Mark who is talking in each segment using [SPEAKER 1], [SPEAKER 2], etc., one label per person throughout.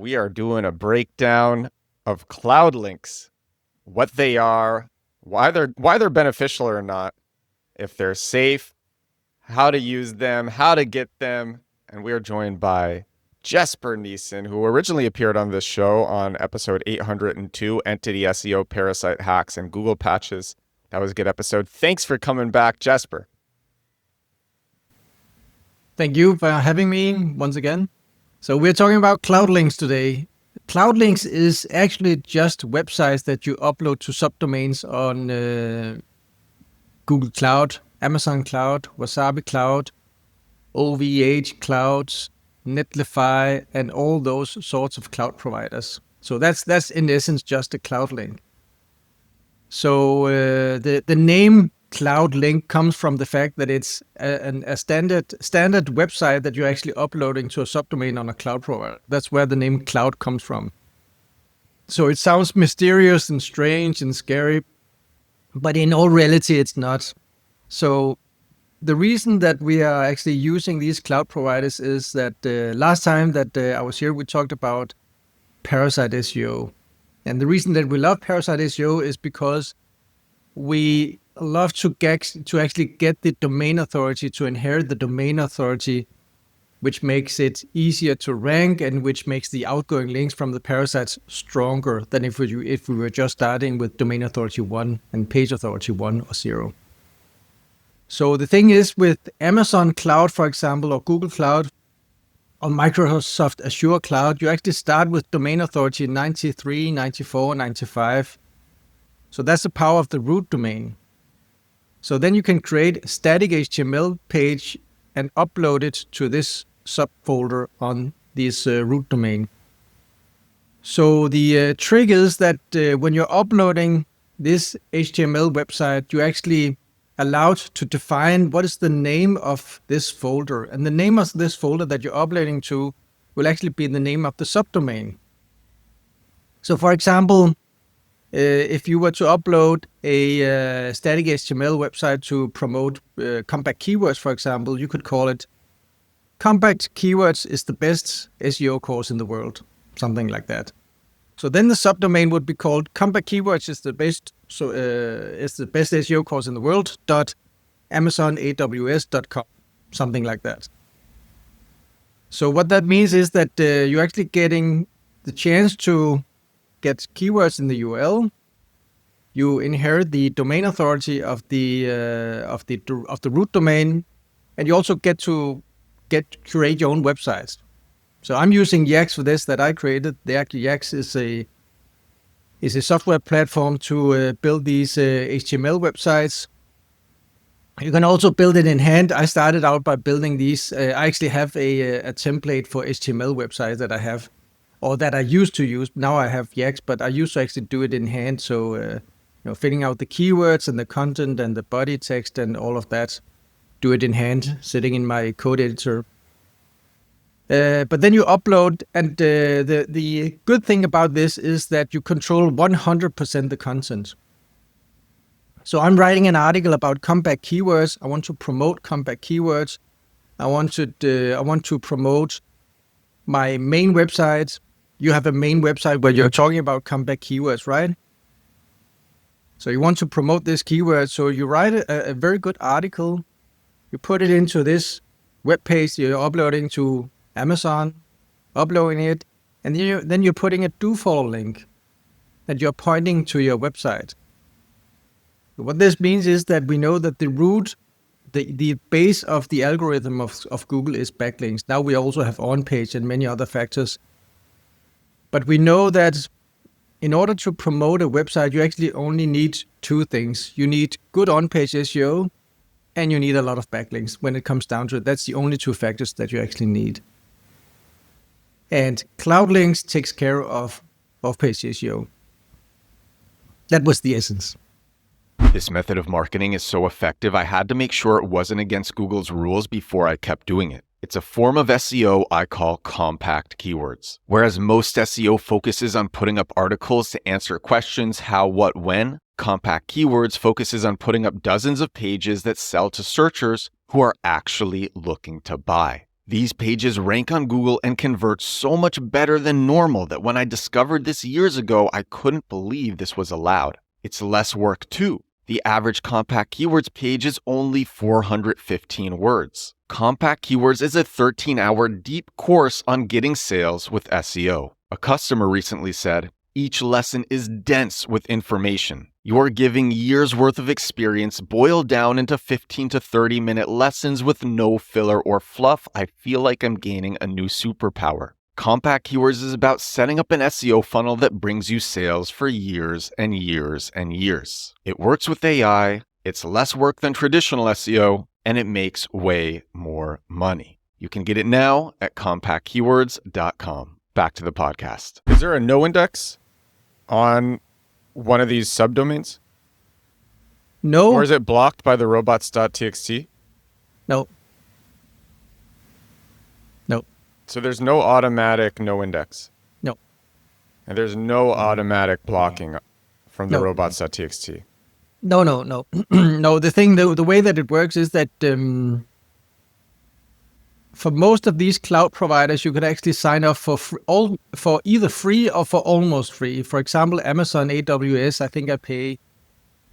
[SPEAKER 1] we are doing a breakdown of cloud links, what they are, why they're beneficial or not, if they're safe, how to use them, how to get them. And we are joined by Jesper Neeson, who originally appeared on this show on episode 802, Entity SEO, Parasite Hacks, and Google Patches. That was a good episode. Thanks for coming back, Jesper.
[SPEAKER 2] Thank you for having me once again. So we're talking about cloud links today. Cloud links is actually just websites that you upload to subdomains on Google Cloud, Amazon Cloud, Wasabi Cloud, OVH Clouds, Netlify, and all those sorts of cloud providers. So that's in essence just a cloud link. So the name cloud link comes from the fact that it's a standard website that you're actually uploading to a subdomain on a cloud provider. That's where the name cloud comes from. So it sounds mysterious and strange and scary, but in all reality, it's not. So the reason that we are actually using these cloud providers is that last time that I was here, we talked about Parasite SEO. And the reason that we love Parasite SEO is because we love to actually get the domain authority, to inherit the domain authority, which makes it easier to rank and which makes the outgoing links from the parasites stronger than if we were just starting with domain authority 1 and page authority 1 or 0. So the thing is with Amazon Cloud, for example, or Google Cloud, or Microsoft Azure Cloud, you actually start with domain authority 93, 94, 95. So that's the power of the root domain. So then you can create a static HTML page and upload it to this subfolder on this root domain. So the trick is that when you're uploading this HTML website, you actually allowed to define what is the name of this folder. And the name of this folder that you're uploading to will actually be the name of the subdomain. So for example, if you were to upload a static HTML website to promote compact keywords, for example, you could call it Compact Keywords is the best SEO course in the world, something like that. So then the subdomain would be called Compact Keywords is the best SEO course in the world .amazonaws.com, something like that. So what that means is that you're actually getting the chance to get keywords in the URL. You inherit the domain authority of the root domain, and you also get to create your own websites. So I'm using Yax for this that I created. Yax is a software platform to build these HTML websites. You can also build it in hand. I started out by building these. I actually have a template for HTML websites that I have, or that I used to use. Now I have Yax, but I used to actually do it in hand. So, filling out the keywords and the content and the body text and all of that, do it in hand, sitting in my code editor. But then you upload, and the good thing about this is that you control 100% the content. So I'm writing an article about compact keywords. I want to promote compact keywords. I want to promote my main website. You have a main website where you're talking about compact keywords, right? So you want to promote this keyword. So you write a very good article. You put it into this web page you're uploading to Amazon, uploading it, and then you're putting a do follow link that you're pointing to your website. What this means is that we know that the root, the base of the algorithm of Google is backlinks. Now we also have on-page and many other factors. But we know that in order to promote a website, you actually only need two things. You need good on-page SEO, and you need a lot of backlinks. When it comes down to it, that's the only two factors that you actually need. And Cloud Links takes care of off-page SEO. That was the essence.
[SPEAKER 1] This method of marketing is so effective, I had to make sure it wasn't against Google's rules before I kept doing it. It's a form of SEO I call compact keywords. Whereas most SEO focuses on putting up articles to answer questions how, what, when, compact keywords focuses on putting up dozens of pages that sell to searchers who are actually looking to buy. These pages rank on Google and convert so much better than normal that when I discovered this years ago, I couldn't believe this was allowed. It's less work too. The average compact keywords page is only 415 words. Compact Keywords is a 13-hour deep course on getting sales with SEO. A customer recently said, "Each lesson is dense with information. You're giving years worth of experience boiled down into 15 to 30-minute lessons with no filler or fluff. I feel like I'm gaining a new superpower." Compact Keywords is about setting up an SEO funnel that brings you sales for years and years and years. It works with AI, it's less work than traditional SEO, and it makes way more money. You can get it now at compactkeywords.com. Back to the podcast. Is there a no index on one of these subdomains?
[SPEAKER 2] No.
[SPEAKER 1] Or is it blocked by the robots.txt?
[SPEAKER 2] No. No.
[SPEAKER 1] So there's no automatic no index.
[SPEAKER 2] No.
[SPEAKER 1] And there's no automatic blocking from the
[SPEAKER 2] No.
[SPEAKER 1] robots.txt.
[SPEAKER 2] No. No, the way that it works is that for most of these cloud providers, you could actually sign up for either free or for almost free. For example, Amazon AWS, I think I pay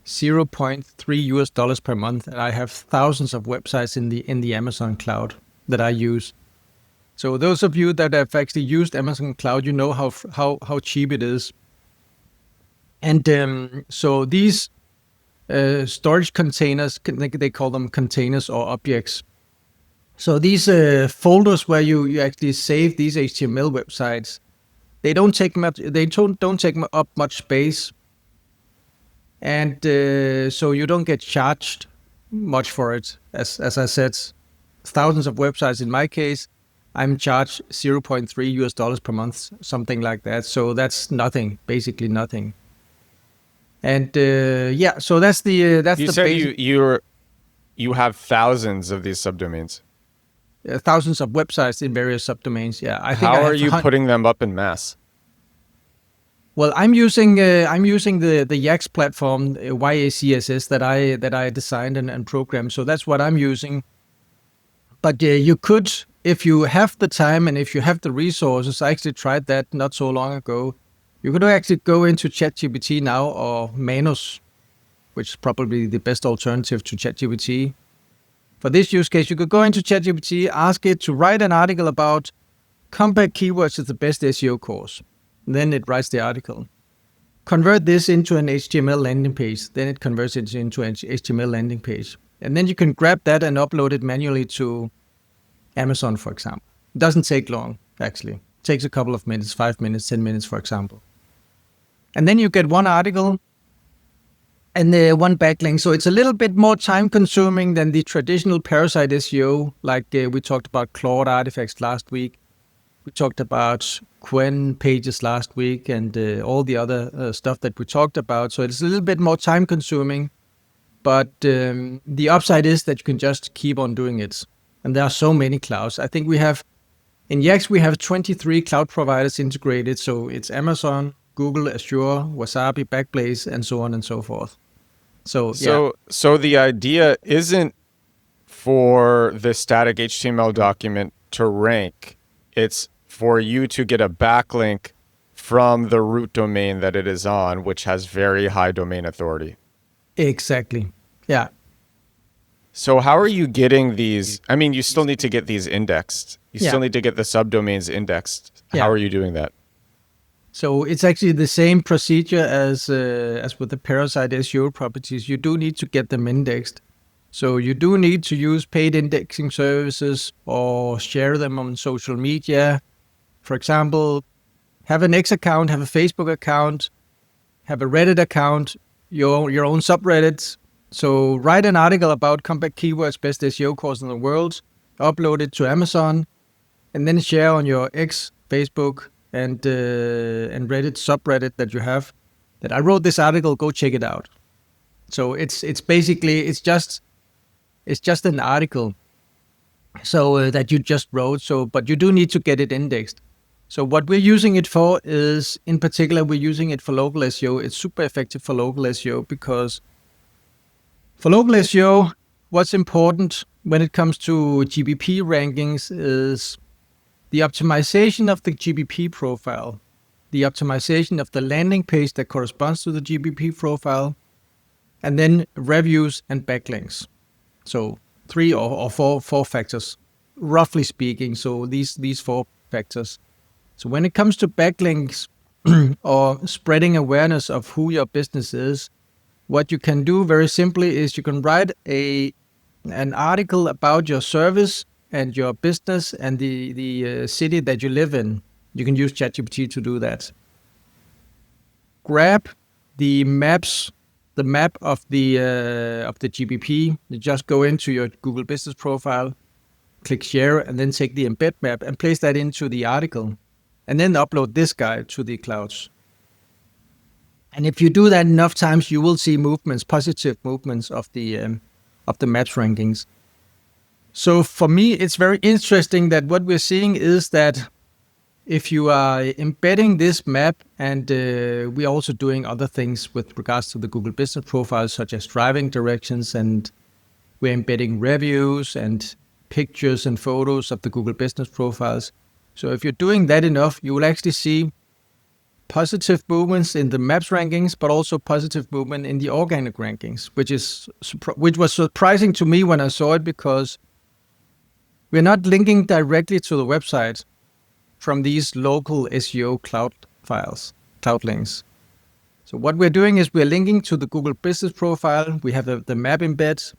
[SPEAKER 2] $0.3 per month, and I have thousands of websites in the Amazon cloud that I use. So those of you that have actually used Amazon cloud, you know how cheap it is. And so these storage containers, they call them containers or objects. So these folders where you actually save these HTML websites, they don't take much. They don't take up much space, and so you don't get charged much for it. As I said, thousands of websites. In my case, I'm charged $0.3 per month, something like that. So that's nothing, basically nothing. And so that's the
[SPEAKER 1] You said you have thousands of these subdomains.
[SPEAKER 2] Thousands of websites in various subdomains. Yeah, I think.
[SPEAKER 1] How are you putting them up in mass?
[SPEAKER 2] Well, I'm using the Yax platform, YACSS, that I designed and programmed. So that's what I'm using. But you could, if you have the time and if you have the resources, I actually tried that not so long ago. You could actually go into ChatGPT now or Manus, which is probably the best alternative to ChatGPT. For this use case, you could go into ChatGPT, ask it to write an article about compact keywords is the best SEO course. Then it writes the article. Convert this into an HTML landing page. Then it converts it into an HTML landing page. And then you can grab that and upload it manually to Amazon, for example. It doesn't take long, actually. It takes a couple of minutes, 5 minutes, 10 minutes, for example. And then you get one article and one backlink. So it's a little bit more time consuming than the traditional parasite SEO, like we talked about Claude artifacts last week. We talked about Quen pages last week and all the other stuff that we talked about. So it's a little bit more time consuming, but the upside is that you can just keep on doing it. And there are so many clouds. I think in Yax, we have 23 cloud providers integrated. So it's Amazon, Google, Azure, Wasabi, Backblaze, and so on and so forth. So the idea isn't for the static HTML document to rank. It's for you to get a backlink from the root domain that it is on, which has very high domain authority. Exactly. Yeah.
[SPEAKER 1] So how are you getting these? I mean, you still need to get these indexed. You still need to get the subdomains indexed.
[SPEAKER 2] Yeah.
[SPEAKER 1] How are you doing that?
[SPEAKER 2] So it's actually the same procedure as with the parasite SEO properties. You do need to get them indexed. So you do need to use paid indexing services or share them on social media. For example, have an X account, have a Facebook account, have a Reddit account, your own subreddits. So write an article about compact keywords, best SEO course in the world, upload it to Amazon, and then share on your X, Facebook, and Reddit subreddit that you have that I wrote this article, go check it out. So it's just an article so that you just wrote. So but you do need to get it indexed. So what we're using it for is, in particular, we're using it for local SEO. It's super effective for local SEO because for local SEO, what's important when it comes to GBP rankings is the optimization of the GBP profile, the optimization of the landing page that corresponds to the GBP profile, and then reviews and backlinks. So 3 or 4 factors, roughly speaking. So these 4 factors. So when it comes to backlinks or spreading awareness of who your business is, what you can do very simply is you can write an article about your service and your business and the city that you live in. You can use ChatGPT to do that. Grab the map of the GBP. You just go into your Google Business profile, click share, and then take the embed map and place that into the article, and then upload this guy to the clouds. And if you do that enough times, you will see movements, positive movements of the maps rankings. So for me, it's very interesting that what we're seeing is that if you are embedding this map, and we're also doing other things with regards to the Google Business Profile, such as driving directions, and we're embedding reviews and pictures and photos of the Google Business Profiles. So if you're doing that enough, you will actually see positive movements in the maps rankings, but also positive movement in the organic rankings, which was surprising to me when I saw it, because we're not linking directly to the website from these local SEO cloud files, cloud links. So what we're doing is we're linking to the Google Business Profile. We have the map embed.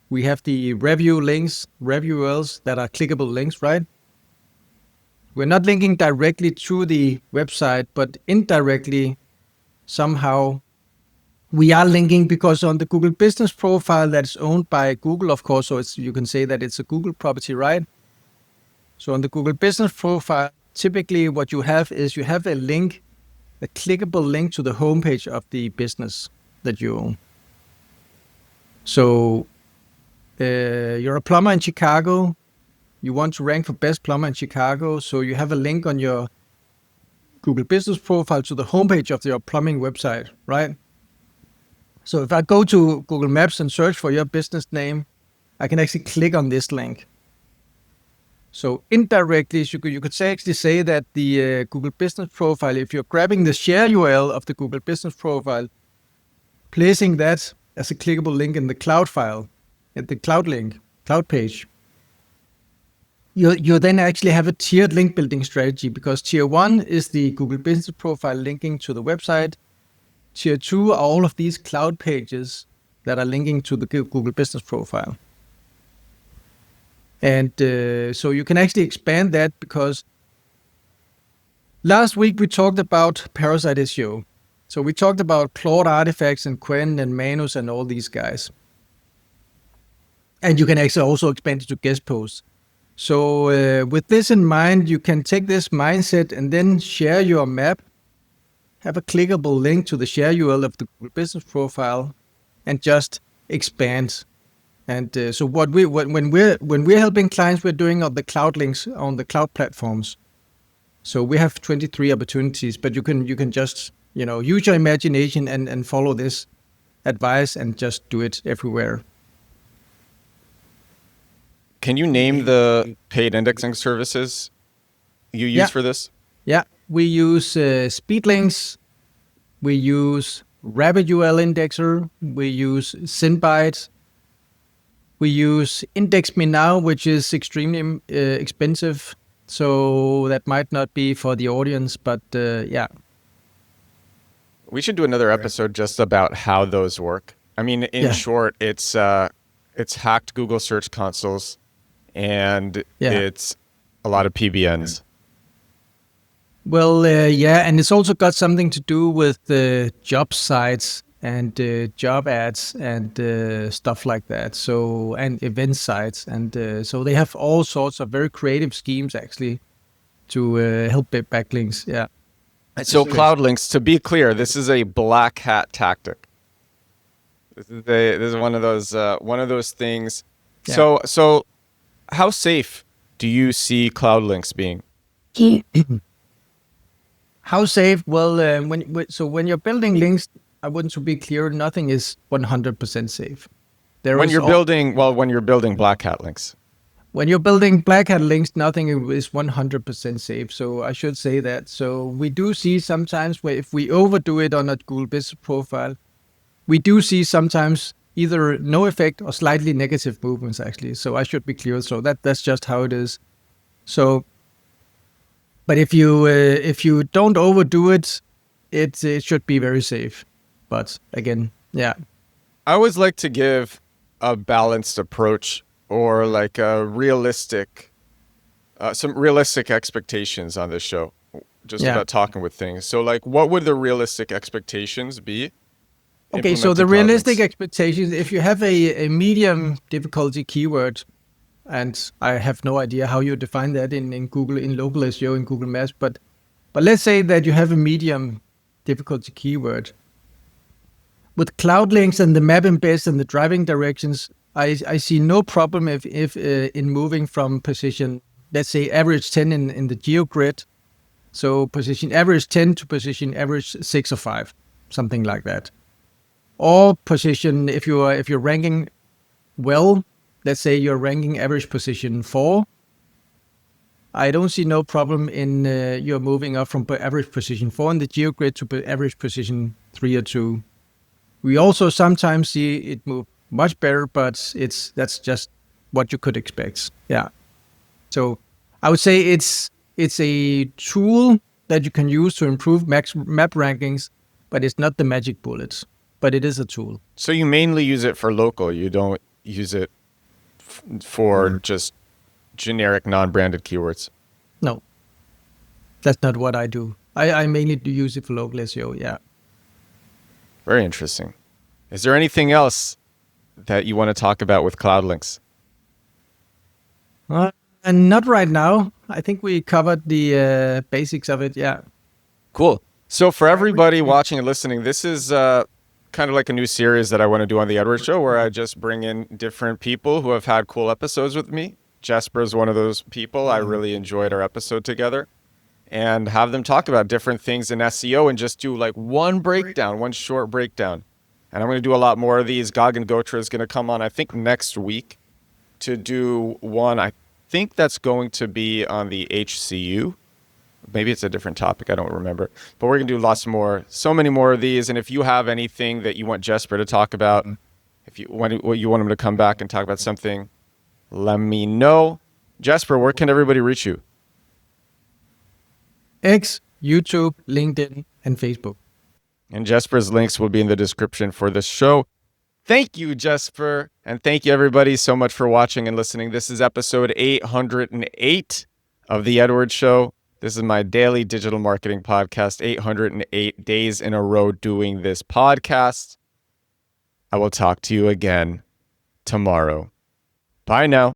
[SPEAKER 2] We have the review links, review URLs that are clickable links, right? We're not linking directly to the website, but indirectly, somehow, we are linking, because on the Google Business Profile that's owned by Google, of course, so you can say that it's a Google property, right? So on the Google Business Profile, typically what you have is you have a link, a clickable link to the homepage of the business that you own. So you're a plumber in Chicago. You want to rank for best plumber in Chicago. So you have a link on your Google Business Profile to the homepage of your plumbing website, right? So if I go to Google Maps and search for your business name, I can actually click on this link. So indirectly, you could actually say that the Google Business Profile, if you're grabbing the share URL of the Google Business Profile, placing that as a clickable link in the cloud file, at the cloud link, cloud page, you then actually have a tiered link building strategy, because tier 1 is the Google Business Profile linking to the website. Tier 2 are all of these cloud pages that are linking to the Google Business Profile. And so you can actually expand that, because last week we talked about parasite SEO. So we talked about Claude Artifacts and Quen and Manus and all these guys. And you can actually also expand it to guest posts. So with this in mind, you can take this mindset and then share your map, have a clickable link to the share URL of the Google Business Profile, and just expand. And so when we're helping clients, we're doing on the cloud links on the cloud platforms. So we have 23 opportunities, but you can just use your imagination and follow this advice and just do it everywhere.
[SPEAKER 1] Can you name the paid indexing services you use for this?
[SPEAKER 2] Yeah, we use Speedlinks, we use Rapid URL Indexer, we use SendByte. We use Index Me Now, which is extremely expensive, so that might not be for the audience, but yeah.
[SPEAKER 1] We should do another episode just about how those work. I mean, in short, it's hacked Google Search Consoles, and it's a lot of PBNs.
[SPEAKER 2] Well, and it's also got something to do with job sites and job ads and stuff like that. So, and event sites, and so they have all sorts of very creative schemes actually to help backlinks. Yeah.
[SPEAKER 1] So cloud links, to be clear, this is a black hat tactic. This is one of those things. Yeah. So how safe do you see cloud links being?
[SPEAKER 2] How safe? Well, when you're building links, I want to be clear, nothing is 100% safe. There
[SPEAKER 1] When
[SPEAKER 2] is
[SPEAKER 1] you're building black hat links.
[SPEAKER 2] when you're building black hat links, nothing is 100% safe. So I should say that. So we do see sometimes where if we overdo it on a Google Business Profile, we do see sometimes either no effect or slightly negative movements actually. So I should be clear. So that's just how it is. So, but if you don't overdo it, it should be very safe. But again, yeah.
[SPEAKER 1] I always like to give a balanced approach or like a realistic, some realistic expectations on this show, just
[SPEAKER 2] Yeah.
[SPEAKER 1] about talking with things. So like, what would the realistic expectations be?
[SPEAKER 2] Okay, so the realistic expectations, if you have a medium difficulty keyword, and I have no idea how you define that in Google, in local SEO, in Google Maps, but let's say that you have a medium difficulty keyword. With cloud links and the map embeds and the driving directions, I see no problem if in moving from position, let's say average 10 in the geo grid, so position average 10 to position average 6 or 5, something like that. Or position, if you're ranking well, let's say you're ranking average position 4, I don't see no problem in you're moving up from average position 4 in the geo grid to average position 3 or 2. We also sometimes see it move much better, but that's just what you could expect. Yeah. So I would say it's a tool that you can use to improve map rankings, but it's not the magic bullet, but it is a tool.
[SPEAKER 1] So you mainly use it for local. You don't use it for just generic non-branded keywords.
[SPEAKER 2] No, that's not what I do. I mainly do use it for local SEO. Yeah.
[SPEAKER 1] Very interesting. Is there anything else that you want to talk about with cloud links?
[SPEAKER 2] And not right now. I think we covered the basics of it. Yeah.
[SPEAKER 1] Cool. So for everybody watching and listening, this is kind of like a new series that I want to do on the Edward Show, where I just bring in different people who have had cool episodes with me. Jesper is one of those people. I really enjoyed our episode together, and have them talk about different things in SEO and just do like one short breakdown. And I'm going to do a lot more of these. Gagan Gotra is going to come on, I think, next week to do one. I think that's going to be on the HCU. Maybe it's a different topic. I don't remember. But we're going to do so many more of these. And if you have anything that you want Jesper to talk about, if you want him to come back and talk about something, let me know. Jesper, where can everybody reach you?
[SPEAKER 2] X, YouTube, LinkedIn, and Facebook.
[SPEAKER 1] And Jesper's links will be in the description for this show. Thank you, Jesper. And thank you, everybody, so much for watching and listening. This is episode 808 of The Edward Show. This is my daily digital marketing podcast, 808 days in a row doing this podcast. I will talk to you again tomorrow. Bye now.